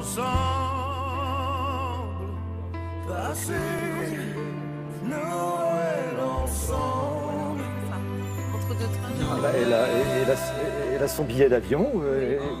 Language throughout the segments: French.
ensemble, passer Noël ensemble. Entre deux trains. Ah bah, elle a son billet d'avion.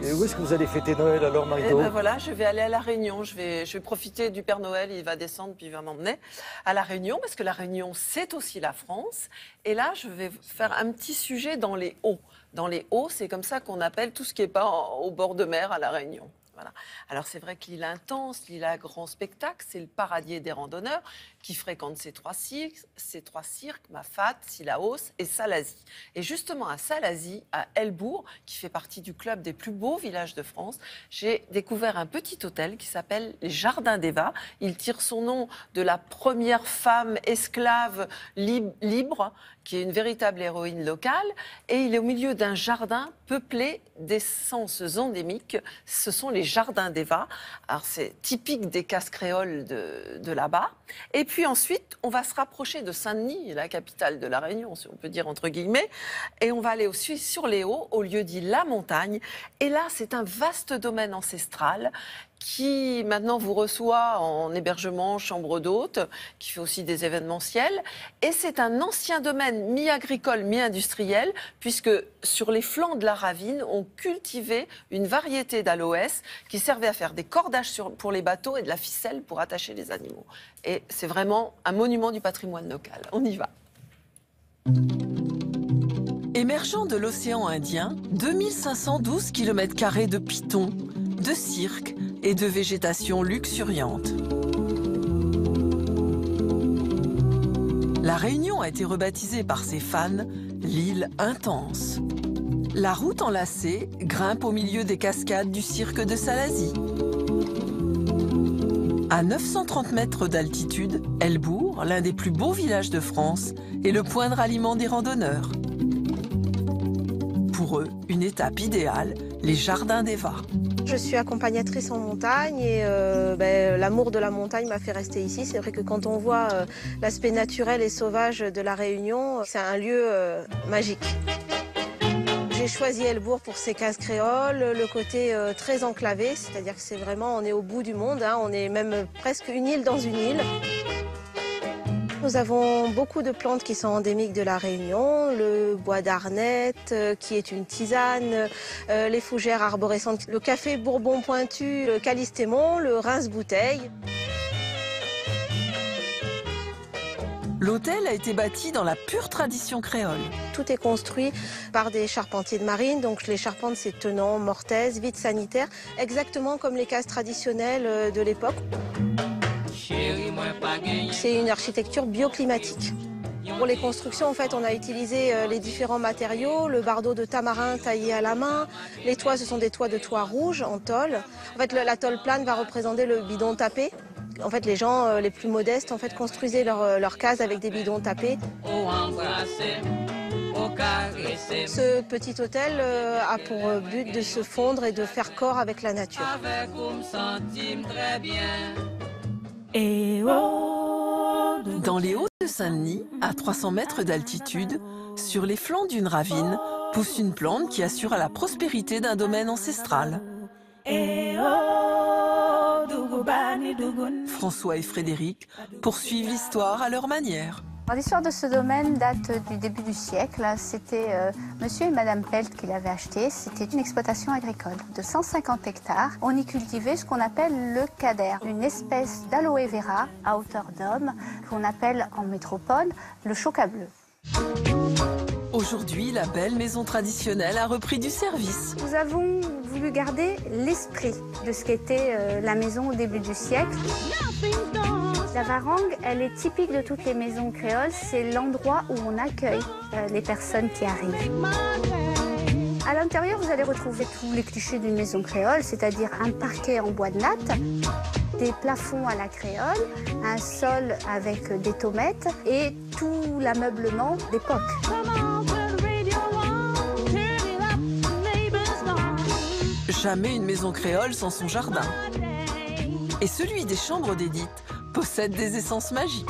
Et où est-ce que vous allez fêter Noël alors, Et Marito? ben voilà, je vais aller à La Réunion. Je vais profiter du Père Noël. Il va descendre puis il va m'emmener à La Réunion parce que La Réunion, c'est aussi la France. Et là, je vais faire un petit sujet dans les Hauts. Dans les Hauts, c'est comme ça qu'on appelle tout ce qui n'est pas au bord de mer à La Réunion. Voilà. Alors c'est vrai que l'île Intense, l'île à grand spectacle, c'est le paradis des randonneurs qui fréquentent ces trois cirques, Mafate, Sillaos et Salazie. Et justement à Salazie, à Elbourg, qui fait partie du club des plus beaux villages de France, j'ai découvert un petit hôtel qui s'appelle les Jardins d'Eva. Il tire son nom de la première femme esclave libre, qui est une véritable héroïne locale, et il est au milieu d'un jardin peuplé d'essences endémiques. Ce sont les Jardins d'Eva. Alors c'est typique des cases créoles de là-bas. Et puis ensuite, on va se rapprocher de Saint-Denis, la capitale de La Réunion, si on peut dire entre guillemets, et on va aller aussi sur les Hauts, au lieu dit La Montagne. Et là, c'est un vaste domaine ancestral qui maintenant vous reçoit en hébergement, chambre d'hôte, qui fait aussi des événementiels. Et c'est un ancien domaine mi-agricole, mi-industriel, puisque sur les flancs de la ravine, on cultivait une variété d'aloès qui servait à faire des cordages pour les bateaux et de la ficelle pour attacher les animaux. Et c'est vraiment un monument du patrimoine local. On y va. Émergeant de l'océan Indien, 2512 km² de pitons, de cirques et de végétation luxuriante. La Réunion a été rebaptisée par ses fans l'île Intense. La route enlacée grimpe au milieu des cascades du cirque de Salazie. À 930 mètres d'altitude, Elbourg, l'un des plus beaux villages de France, est le point de ralliement des randonneurs. Pour eux, une étape idéale, les Jardins d'Eva. Je suis accompagnatrice en montagne et l'amour de la montagne m'a fait rester ici. C'est vrai que quand on voit l'aspect naturel et sauvage de la Réunion, c'est un lieu magique. J'ai choisi Elbourg pour ses cases créoles, le côté très enclavé, c'est-à-dire que c'est vraiment, on est au bout du monde, hein, on est même presque une île dans une île. Nous avons beaucoup de plantes qui sont endémiques de la Réunion, le bois d'arnette qui est une tisane, les fougères arborescentes, le café bourbon pointu, le calistémon, le rince-bouteille. L'hôtel a été bâti dans la pure tradition créole. Tout est construit par des charpentiers de marine, donc les charpentes c'est tenant, mortaise, vitres sanitaires, exactement comme les cases traditionnelles de l'époque. C'est une architecture bioclimatique. Pour les constructions, en fait, on a utilisé les différents matériaux, le bardeau de tamarin taillé à la main, les toits, ce sont des toits de toit rouge en tôle. En fait, la tôle plane va représenter le bidon tapé. En fait, les gens les plus modestes en fait, construisaient leur case avec des bidons tapés. Ce petit hôtel a pour but de se fondre et de faire corps avec la nature. Dans les Hauts de Saint-Denis, à 300 mètres d'altitude, sur les flancs d'une ravine, pousse une plante qui assure la prospérité d'un domaine ancestral. François et Frédéric poursuivent l'histoire à leur manière. L'histoire de ce domaine date du début du siècle. C'était monsieur et madame Pelt qui l'avaient acheté. C'était une exploitation agricole de 150 hectares. On y cultivait ce qu'on appelle le kader, une espèce d'aloe vera à hauteur d'homme qu'on appelle en métropole le choca bleu. Aujourd'hui, la belle maison traditionnelle a repris du service. Nous avons voulu garder l'esprit de ce qu'était la maison au début du siècle. La varangue, elle est typique de toutes les maisons créoles. C'est l'endroit où on accueille les personnes qui arrivent. À l'intérieur, vous allez retrouver tous les clichés d'une maison créole, c'est-à-dire un parquet en bois de natte, des plafonds à la créole, un sol avec des tomates et tout l'ameublement d'époque. Jamais une maison créole sans son jardin. Et celui des chambres d'Édith possède des essences magiques.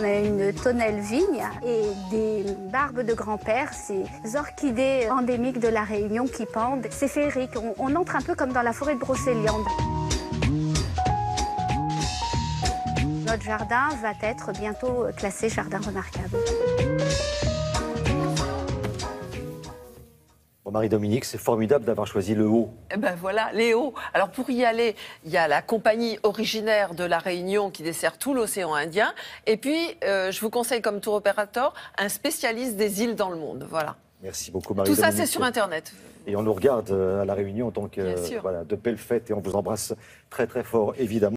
On a une tonnelle vigne et des barbes de grand-père, ces orchidées endémiques de la Réunion qui pendent. C'est féerique, on entre un peu comme dans la forêt de Brocéliande. Notre jardin va être bientôt classé jardin remarquable. Bon, Marie-Dominique, c'est formidable d'avoir choisi le haut. Eh ben voilà, les hauts. Alors pour y aller, il y a la compagnie originaire de la Réunion qui dessert tout l'océan Indien. Et puis, je vous conseille comme tour opérateur un spécialiste des îles dans le monde. Voilà. Merci beaucoup, Tout Marie-Dominique. ça, c'est sur Internet. Et on nous regarde à La Réunion en tant que Bien sûr. voilà, de belles fêtes et on vous embrasse très très fort, évidemment.